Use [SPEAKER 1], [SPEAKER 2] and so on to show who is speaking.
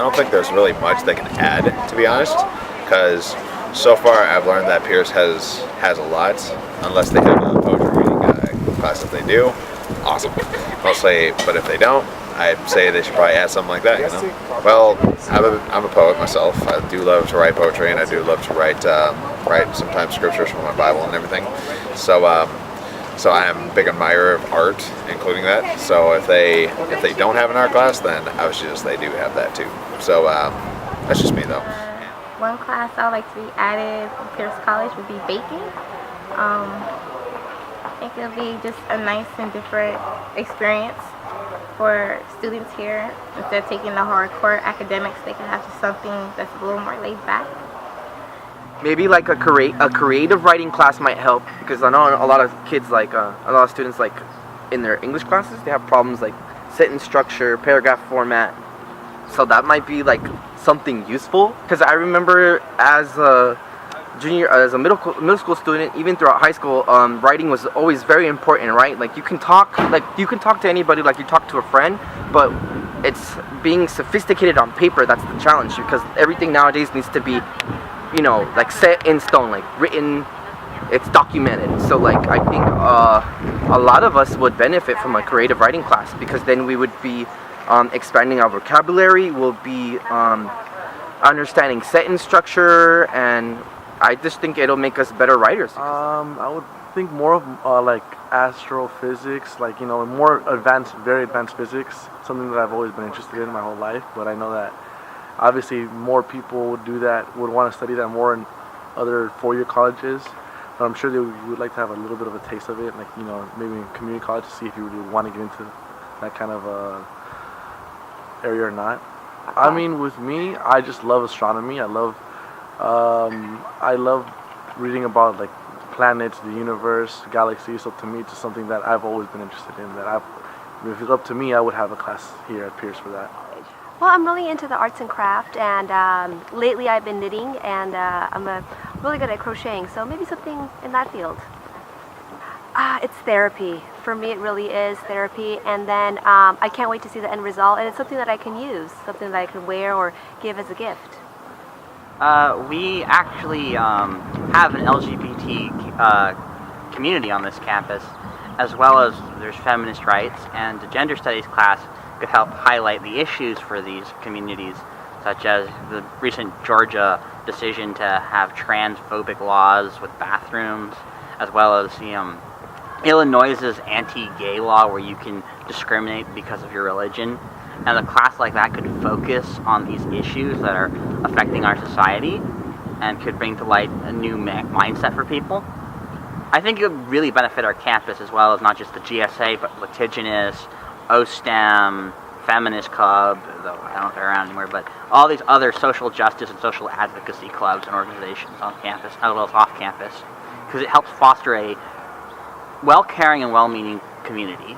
[SPEAKER 1] don't think there's really much they can add, to be honest, because so far I've learned that Pierce has a lot, unless they have a poetry reading class. If they do, awesome. Mostly, but if they don't, I'd say they should probably add something like that, you know? Well, I'm a poet myself. I do love to write poetry, and I do love to write sometimes scriptures from my Bible and everything. So I am a big admirer of art, including that. So if they don't have an art class, then I would suggest they do have that too. So that's just me, though.
[SPEAKER 2] One class I would like to be added at Pierce College would be baking. I think it would be just a nice and different experience for students here. Instead of taking the hardcore academics, they can have just something that's a little more laid back.
[SPEAKER 3] Maybe like a creative writing class might help, because I know a lot of kids, like a lot of students, like in their English classes, they have problems like sentence structure, paragraph format. So that might be like something useful, because I remember as a middle school student, even throughout high school, writing was always very important, right? Like you can talk to anybody like you talk to a friend, but it's being sophisticated on paper that's the challenge, because everything nowadays needs to be, you know, like set in stone, like written, it's documented. So like I think a lot of us would benefit from a creative writing class, because then we would be expanding our vocabulary, we'll be understanding sentence structure, and I just think it'll make us better writers.
[SPEAKER 4] I would think more of like astrophysics, like, you know, more advanced, very advanced physics, something that I've always been interested in my whole life, but I know that obviously more people would do that, would want to study that more in other four-year colleges, but I'm sure they would like to have a little bit of a taste of it, like, you know, maybe in community college, to see if you would want to get into that kind of area or not. I mean, with me, I just love astronomy. I love reading about like planets, the universe, galaxies. So to me, it's just something that I've always been interested in. If it's up to me, I would have a class here at Pierce for that.
[SPEAKER 5] Well, I'm really into the arts and craft, and lately I've been knitting, and I'm really good at crocheting. So maybe something in that field. It's therapy. For me, it really is therapy, and then I can't wait to see the end result, and it's something that I can use, something that I can wear or give as a gift.
[SPEAKER 6] We actually have an LGBT community on this campus, as well as there's feminist rights, and the gender studies class could help highlight the issues for these communities, such as the recent Georgia decision to have transphobic laws with bathrooms, as well as the Illinois' anti-gay law where you can discriminate because of your religion. And a class like that could focus on these issues that are affecting our society and could bring to light a new mindset for people. I think it would really benefit our campus, as well as not just the GSA, but litigious, OSTEM, Feminist Club, though I don't know if they're around anymore, but all these other social justice and social advocacy clubs and organizations on campus, as well as off campus, because it helps foster a well-caring and well-meaning community.